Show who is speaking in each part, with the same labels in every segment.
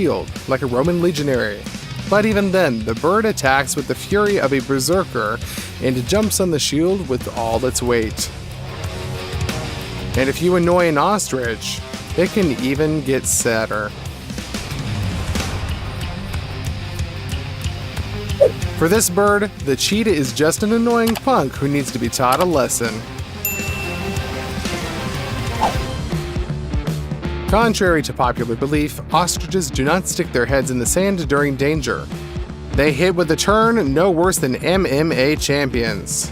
Speaker 1: shield, like a Roman legionary. But even then, the bird attacks with the fury of a berserker and jumps on the shield with all its weight. And if you annoy an ostrich, it can even get sadder. For this bird, the cheetah is just an annoying punk who needs to be taught a lesson. Contrary to popular belief, ostriches do not stick their heads in the sand during danger. They hit with a turn no worse than MMA champions.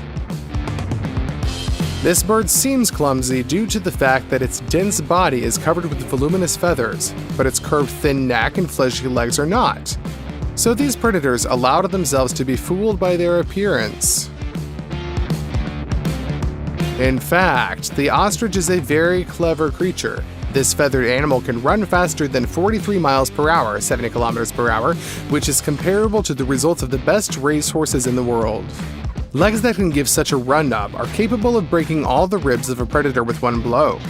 Speaker 1: This bird seems clumsy due to the fact that its dense body is covered with voluminous feathers, but its curved thin neck and fleshy legs are not. So these predators allow themselves to be fooled by their appearance. In fact, the ostrich is a very clever creature. This feathered animal can run faster than 43 miles per hour, 70 kilometers per hour, which is comparable to the results of the best racehorses in the world. Legs that can give such a run-up are capable of breaking all the ribs of a predator with one blow.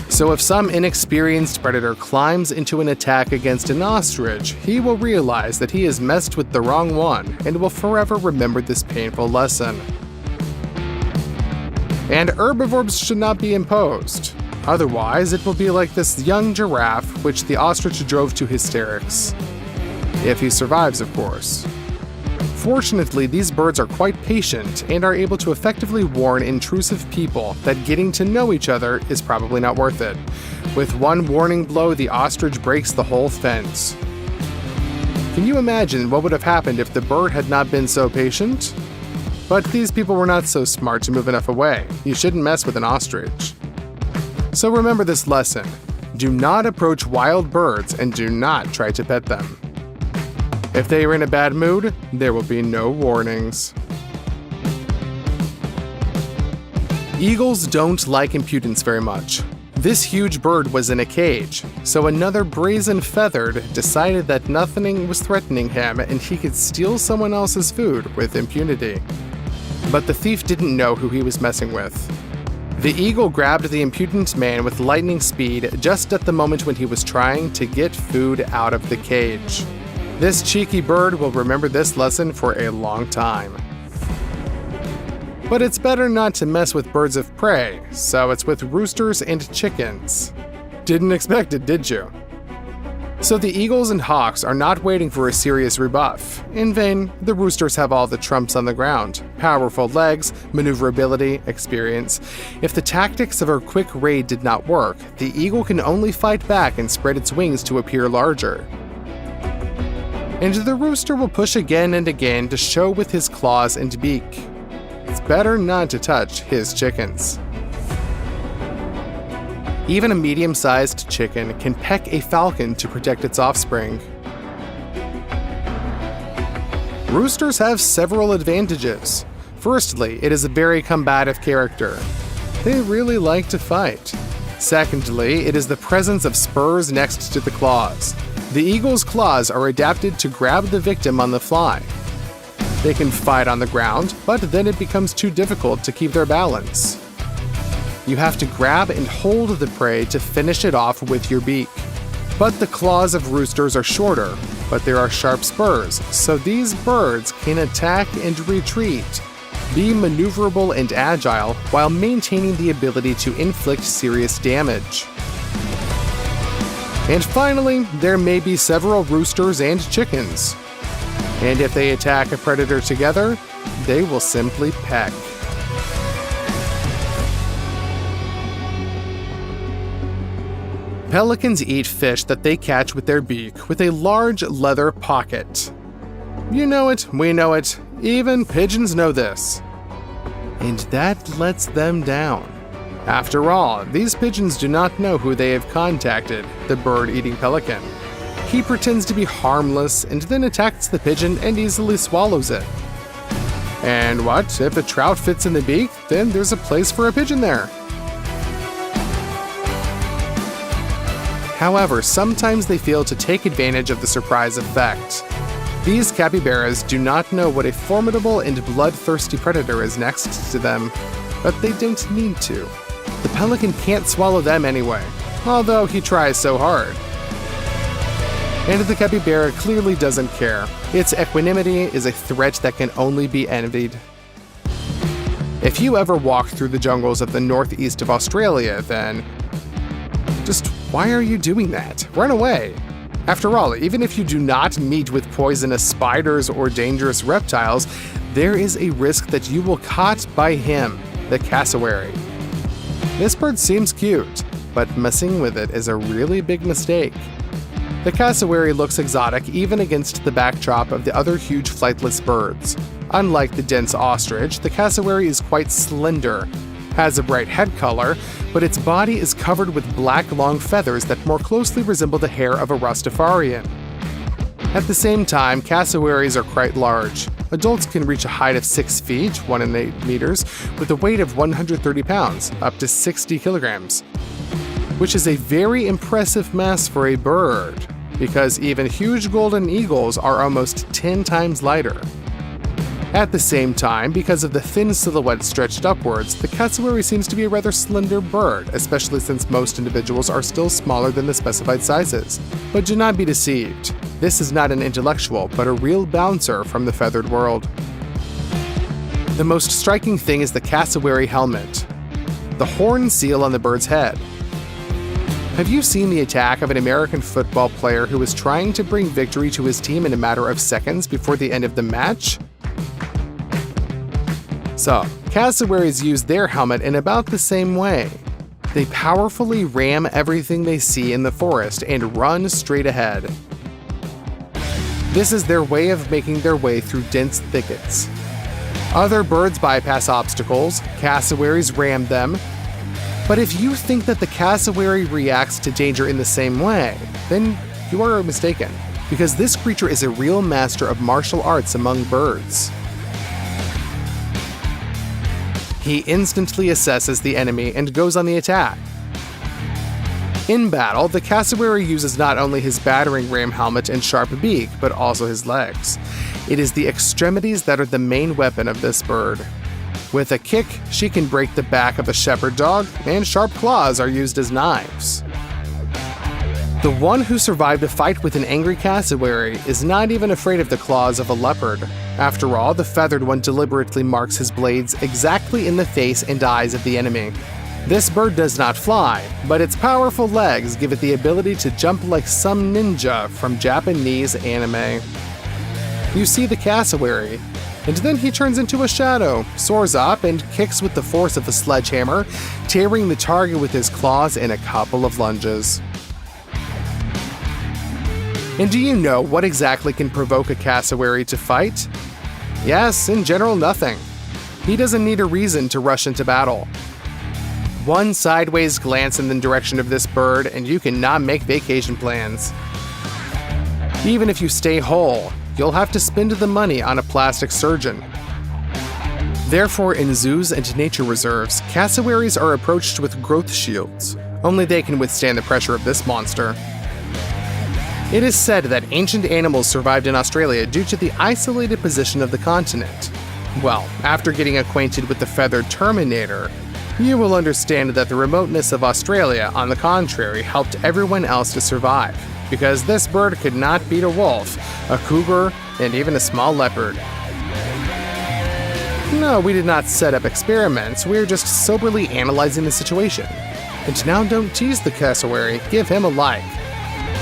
Speaker 1: So if some inexperienced predator climbs into an attack against an ostrich, he will realize that he has messed with the wrong one and will forever remember this painful lesson. And herbivores should not be imposed. Otherwise, it will be like this young giraffe which the ostrich drove to hysterics. If he survives, of course. Fortunately, these birds are quite patient and are able to effectively warn intrusive people that getting to know each other is probably not worth it. With one warning blow, the ostrich breaks the whole fence. Can you imagine what would have happened if the bird had not been so patient? But these people were not so smart to move enough away. You shouldn't mess with an ostrich. So remember this lesson. Do not approach wild birds and do not try to pet them. If they are in a bad mood, there will be no warnings. Eagles don't like impudence very much. This huge bird was in a cage, so another brazen feathered decided that nothing was threatening him and he could steal someone else's food with impunity. But the thief didn't know who he was messing with. The eagle grabbed the impudent man with lightning speed just at the moment when he was trying to get food out of the cage. This cheeky bird will remember this lesson for a long time. But it's better not to mess with birds of prey, so it's with roosters and chickens. Didn't expect it, did you? So the eagles and hawks are not waiting for a serious rebuff. In vain, the roosters have all the trumps on the ground: powerful legs, maneuverability, experience. If the tactics of a quick raid did not work, the eagle can only fight back and spread its wings to appear larger. And the rooster will push again and again to show with his claws and beak. It's better not to touch his chickens. Even a medium-sized chicken can peck a falcon to protect its offspring. Roosters have several advantages. Firstly, it is a very combative character. They really like to fight. Secondly, it is the presence of spurs next to the claws. The eagle's claws are adapted to grab the victim on the fly. They can fight on the ground, but then it becomes too difficult to keep their balance. You have to grab and hold the prey to finish it off with your beak. But the claws of roosters are shorter, but there are sharp spurs, so these birds can attack and retreat, be maneuverable and agile while maintaining the ability to inflict serious damage. And finally, there may be several roosters and chickens. And if they attack a predator together, they will simply peck. Pelicans eat fish that they catch with their beak with a large leather pocket. You know it, we know it, even pigeons know this. And that lets them down. After all, these pigeons do not know who they have contacted, the bird-eating pelican. He pretends to be harmless and then attacks the pigeon and easily swallows it. And what? If a trout fits in the beak, then there's a place for a pigeon there. However, sometimes they fail to take advantage of the surprise effect. These capybaras do not know what a formidable and bloodthirsty predator is next to them, but they don't need to. The pelican can't swallow them anyway, although he tries so hard. And the capybara clearly doesn't care. Its equanimity is a threat that can only be envied. If you ever walk through the jungles of the northeast of Australia, then just why are you doing that? Run away. After all, even if you do not meet with poisonous spiders or dangerous reptiles, there is a risk that you will caught by him, the cassowary. This bird seems cute, but messing with it is a really big mistake. The cassowary looks exotic even against the backdrop of the other huge flightless birds. Unlike the dense ostrich, the cassowary is quite slender, has a bright head color, but its body is covered with black long feathers that more closely resemble the hair of a Rastafarian. At the same time, cassowaries are quite large. Adults can reach a height of 6 feet, 1.8 meters, with a weight of 130 pounds, up to 60 kilograms, which is a very impressive mass for a bird, because even huge golden eagles are almost 10 times lighter. At the same time, because of the thin silhouette stretched upwards, the cassowary seems to be a rather slender bird, especially since most individuals are still smaller than the specified sizes. But do not be deceived. This is not an intellectual, but a real bouncer from the feathered world. The most striking thing is the cassowary helmet, the horn seal on the bird's head. Have you seen the attack of an American football player who was trying to bring victory to his team in a matter of seconds before the end of the match? So, cassowaries use their helmet in about the same way. They powerfully ram everything they see in the forest and run straight ahead. This is their way of making their way through dense thickets. Other birds bypass obstacles, cassowaries ram them. But if you think that the cassowary reacts to danger in the same way, then you are mistaken, because this creature is a real master of martial arts among birds. He instantly assesses the enemy and goes on the attack. In battle, the cassowary uses not only his battering ram helmet and sharp beak, but also his legs. It is the extremities that are the main weapon of this bird. With a kick, she can break the back of a shepherd dog, and sharp claws are used as knives. The one who survived a fight with an angry cassowary is not even afraid of the claws of a leopard. After all, the feathered one deliberately marks his blades exactly in the face and eyes of the enemy. This bird does not fly, but its powerful legs give it the ability to jump like some ninja from Japanese anime. You see the cassowary, and then he turns into a shadow, soars up, and kicks with the force of a sledgehammer, tearing the target with his claws in a couple of lunges. And do you know what exactly can provoke a cassowary to fight? Yes, in general, nothing. He doesn't need a reason to rush into battle. One sideways glance in the direction of this bird, and you cannot make vacation plans. Even if you stay whole, you'll have to spend the money on a plastic surgeon. Therefore, in zoos and nature reserves, cassowaries are approached with growth shields. Only they can withstand the pressure of this monster. It is said that ancient animals survived in Australia due to the isolated position of the continent. Well, after getting acquainted with the feathered Terminator, you will understand that the remoteness of Australia, on the contrary, helped everyone else to survive, because this bird could not beat a wolf, a cougar, and even a small leopard. No, we did not set up experiments, we are just soberly analyzing the situation. And now don't tease the cassowary, give him a like.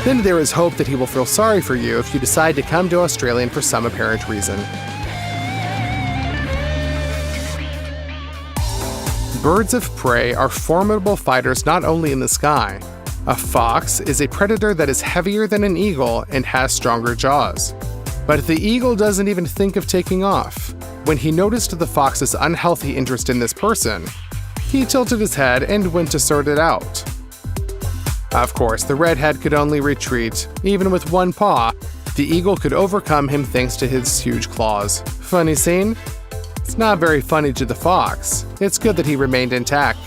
Speaker 1: Then there is hope that he will feel sorry for you if you decide to come to Australia for some apparent reason. Birds of prey are formidable fighters not only in the sky. A fox is a predator that is heavier than an eagle and has stronger jaws. But the eagle doesn't even think of taking off. When he noticed the fox's unhealthy interest in this person, he tilted his head and went to sort it out. Of course, the redhead could only retreat. Even with one paw, the eagle could overcome him thanks to his huge claws. Funny scene? It's not very funny to the fox. It's good that he remained intact.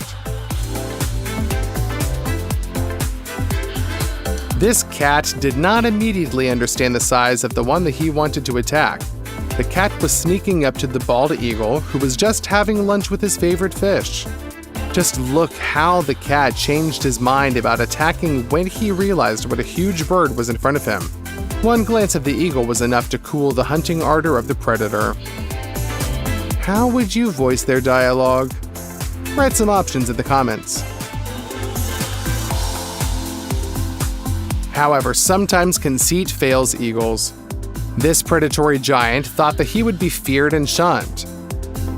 Speaker 1: This cat did not immediately understand the size of the one that he wanted to attack. The cat was sneaking up to the bald eagle, who was just having lunch with his favorite fish. Just look how the cat changed his mind about attacking when he realized what a huge bird was in front of him. One glance of the eagle was enough to cool the hunting ardor of the predator. How would you voice their dialogue? Write some options in the comments. However, sometimes conceit fails eagles. This predatory giant thought that he would be feared and shunned.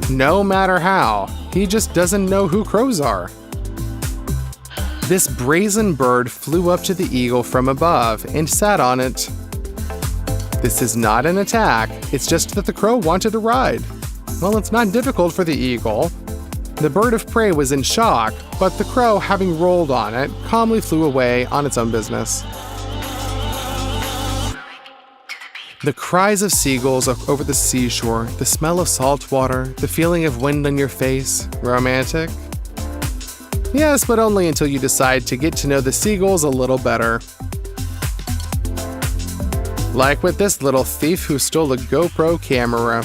Speaker 1: No matter how, he just doesn't know who crows are. This brazen bird flew up to the eagle from above and sat on it. This is not an attack, it's just that the crow wanted a ride. Well, it's not difficult for the eagle. The bird of prey was in shock, but the crow, having rolled on it, calmly flew away on its own business. The cries of seagulls over the seashore, the smell of salt water, the feeling of wind on your face, romantic? Yes, but only until you decide to get to know the seagulls a little better. Like with this little thief who stole a GoPro camera.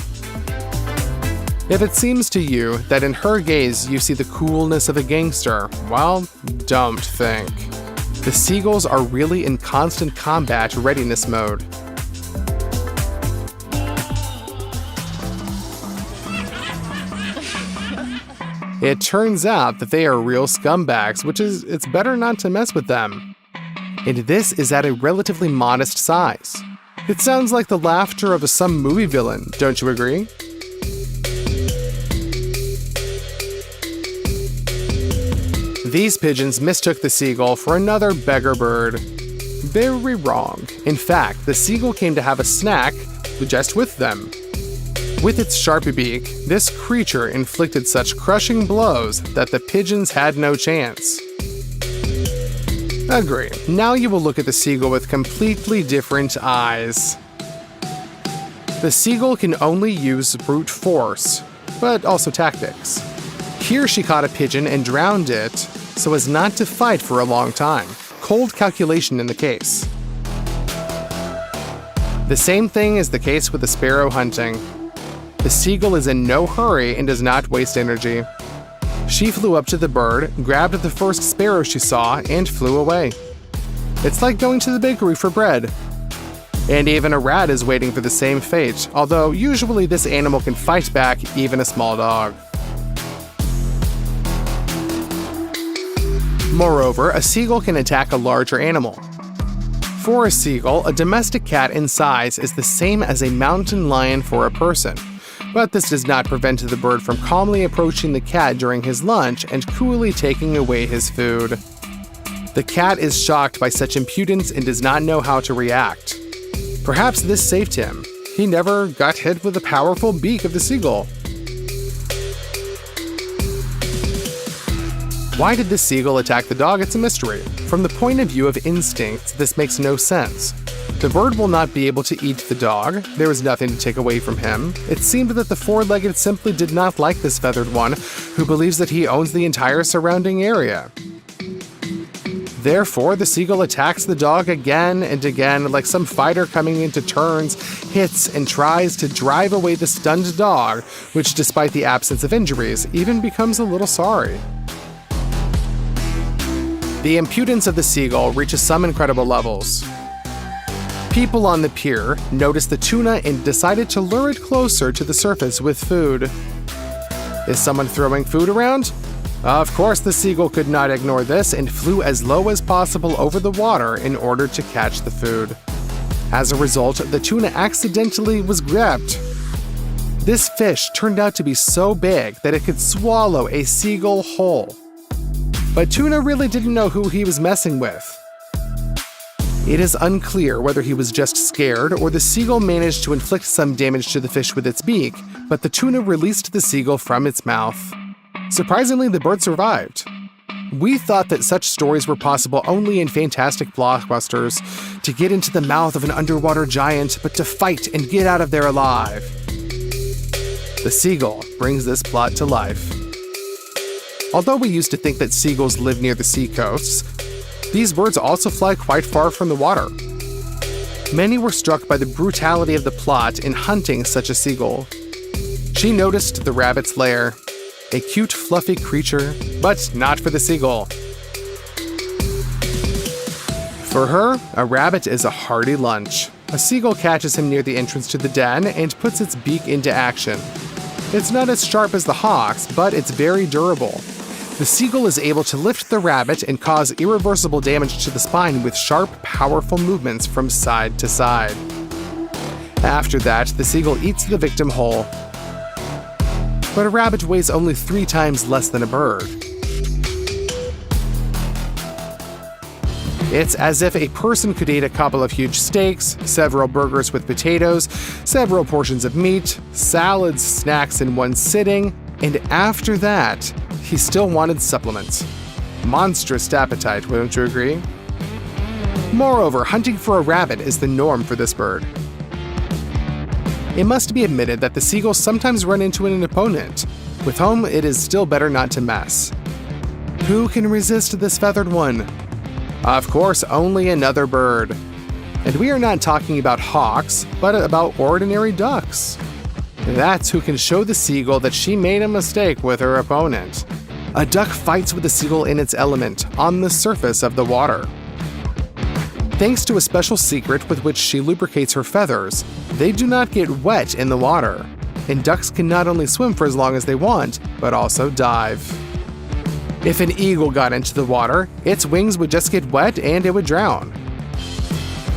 Speaker 1: If it seems to you that in her gaze you see the coolness of a gangster, well, don't think. The seagulls are really in constant combat readiness mode. It turns out that they are real scumbags, it's better not to mess with them. And this is at a relatively modest size. It sounds like the laughter of some movie villain, don't you agree? These pigeons mistook the seagull for another beggar bird. Very wrong. In fact, the seagull came to have a snack just with them. With its sharp beak, this creature inflicted such crushing blows that the pigeons had no chance. Agree. Now you will look at the seagull with completely different eyes. The seagull can only use brute force, but also tactics. Here she caught a pigeon and drowned it so as not to fight for a long time. Cold calculation in the case. The same thing is the case with the sparrow hunting. The seagull is in no hurry and does not waste energy. She flew up to the bird, grabbed the first sparrow she saw, and flew away. It's like going to the bakery for bread. And even a rat is waiting for the same fate, although usually this animal can fight back even a small dog. Moreover, a seagull can attack a larger animal. For a seagull, a domestic cat in size is the same as a mountain lion for a person. But this does not prevent the bird from calmly approaching the cat during his lunch and coolly taking away his food. The cat is shocked by such impudence and does not know how to react. Perhaps this saved him. He never got hit with the powerful beak of the seagull. Why did the seagull attack the dog? It's a mystery. From the point of view of instinct, this makes no sense. The bird will not be able to eat the dog. There is nothing to take away from him. It seemed that the four-legged simply did not like this feathered one, who believes that he owns the entire surrounding area. Therefore, the seagull attacks the dog again and again, like some fighter coming into turns, hits and tries to drive away the stunned dog, which, despite the absence of injuries, even becomes a little sorry. The impudence of the seagull reaches some incredible levels. People on the pier noticed the tuna and decided to lure it closer to the surface with food. Is someone throwing food around? Of course, the seagull could not ignore this and flew as low as possible over the water in order to catch the food. As a result, the tuna accidentally was grabbed. This fish turned out to be so big that it could swallow a seagull whole. But tuna really didn't know who he was messing with. It is unclear whether he was just scared or the seagull managed to inflict some damage to the fish with its beak, but the tuna released the seagull from its mouth. Surprisingly, the bird survived. We thought that such stories were possible only in fantastic blockbusters, to get into the mouth of an underwater giant, but to fight and get out of there alive. The seagull brings this plot to life. Although we used to think that seagulls live near the seacoasts, these birds also fly quite far from the water. Many were struck by the brutality of the plot in hunting such a seagull. She noticed the rabbit's lair, a cute, fluffy creature, but not for the seagull. For her, a rabbit is a hearty lunch. A seagull catches him near the entrance to the den and puts its beak into action. It's not as sharp as the hawk's, but it's very durable. The seagull is able to lift the rabbit and cause irreversible damage to the spine with sharp, powerful movements from side to side. After that, the seagull eats the victim whole. But a rabbit weighs only 3 times less than a bird. It's as if a person could eat a couple of huge steaks, several burgers with potatoes, several portions of meat, salads, snacks in one sitting, and after that, he still wanted supplements. Monstrous appetite, wouldn't you agree? Moreover, hunting for a rabbit is the norm for this bird. It must be admitted that the seagulls sometimes run into an opponent, with whom it is still better not to mess. Who can resist this feathered one? Of course, only another bird. And we are not talking about hawks, but about ordinary ducks. That's who can show the seagull that she made a mistake with her opponent. A duck fights with the seagull in its element, on the surface of the water. Thanks to a special secret with which she lubricates her feathers, they do not get wet in the water, and ducks can not only swim for as long as they want, but also dive. If an eagle got into the water, its wings would just get wet and it would drown.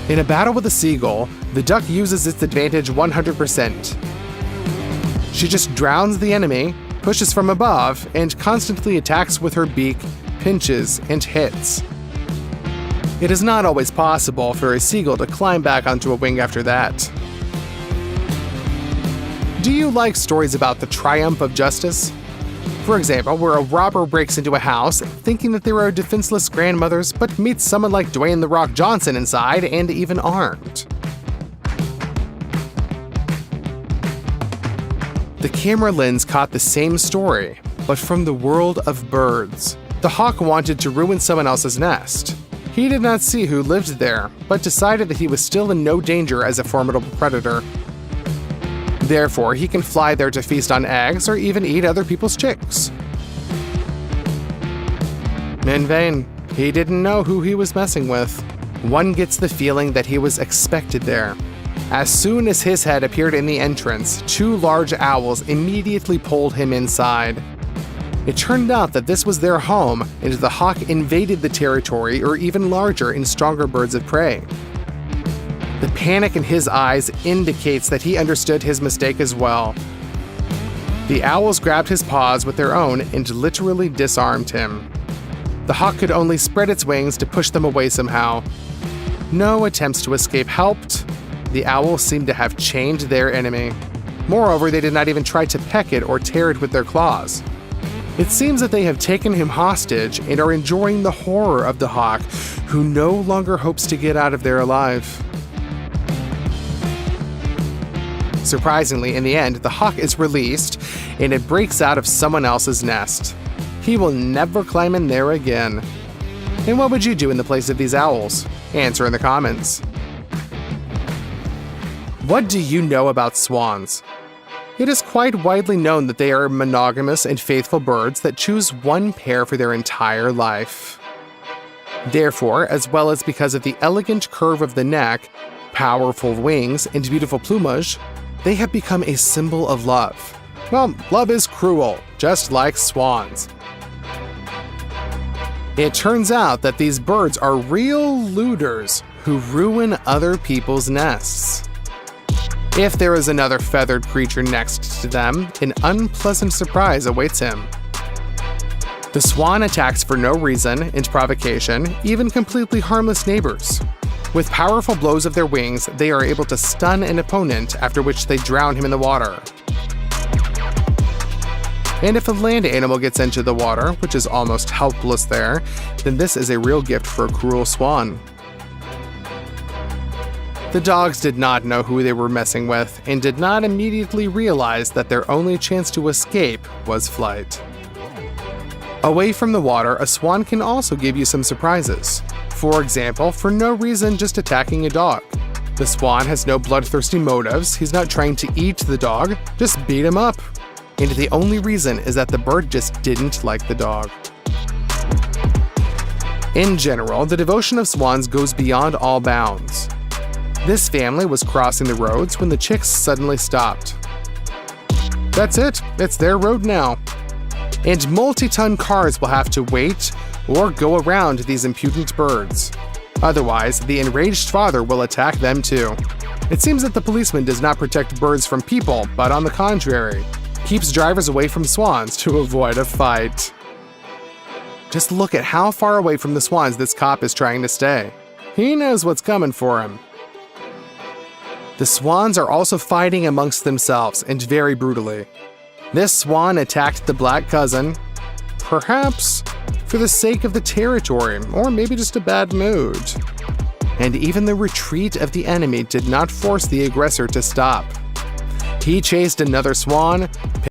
Speaker 1: In a battle with a seagull, the duck uses its advantage 100%. She just drowns the enemy, pushes from above, and constantly attacks with her beak, pinches, and hits. It is not always possible for a seagull to climb back onto a wing after that. Do you like stories about the triumph of justice? For example, where a robber breaks into a house thinking that there are defenseless grandmothers, but meets someone like Dwayne "The Rock" Johnson inside and even armed. The camera lens caught the same story, but from the world of birds. The hawk wanted to ruin someone else's nest. He did not see who lived there, but decided that he was still in no danger as a formidable predator. Therefore, he can fly there to feast on eggs or even eat other people's chicks. In vain. He didn't know who he was messing with. One gets the feeling that he was expected there. As soon as his head appeared in the entrance, 2 large owls immediately pulled him inside. It turned out that this was their home, and the hawk invaded the territory or even larger and stronger birds of prey. The panic in his eyes indicates that he understood his mistake as well. The owls grabbed his paws with their own and literally disarmed him. The hawk could only spread its wings to push them away somehow. No attempts to escape helped. The owls seemed to have chained their enemy. Moreover, they did not even try to peck it or tear it with their claws. It seems that they have taken him hostage and are enjoying the horror of the hawk, who no longer hopes to get out of there alive. Surprisingly, in the end, the hawk is released, and it breaks out of someone else's nest. He will never climb in there again. And what would you do in the place of these owls? Answer in the comments. What do you know about swans? It is quite widely known that they are monogamous and faithful birds that choose one pair for their entire life. Therefore, as well as because of the elegant curve of the neck, powerful wings, and beautiful plumage, they have become a symbol of love. Well, love is cruel, just like swans. It turns out that these birds are real looters who ruin other people's nests. If there is another feathered creature next to them, an unpleasant surprise awaits him. The swan attacks for no reason and provocation, even completely harmless neighbors. With powerful blows of their wings, they are able to stun an opponent, after which they drown him in the water. And if a land animal gets into the water, which is almost helpless there, then this is a real gift for a cruel swan. The dogs did not know who they were messing with and did not immediately realize that their only chance to escape was flight. Away from the water, a swan can also give you some surprises. For example, for no reason just attacking a dog. The swan has no bloodthirsty motives, he's not trying to eat the dog, just beat him up. And the only reason is that the bird just didn't like the dog. In general, the devotion of swans goes beyond all bounds. This family was crossing the roads when the chicks suddenly stopped. That's it, it's their road now. And multi-ton cars will have to wait or go around these impudent birds. Otherwise, the enraged father will attack them too. It seems that the policeman does not protect birds from people, but on the contrary, keeps drivers away from swans to avoid a fight. Just look at how far away from the swans this cop is trying to stay. He knows what's coming for him. The swans are also fighting amongst themselves, and very brutally. This swan attacked the black cousin, perhaps for the sake of the territory, or maybe just a bad mood. And even the retreat of the enemy did not force the aggressor to stop. He chased another swan,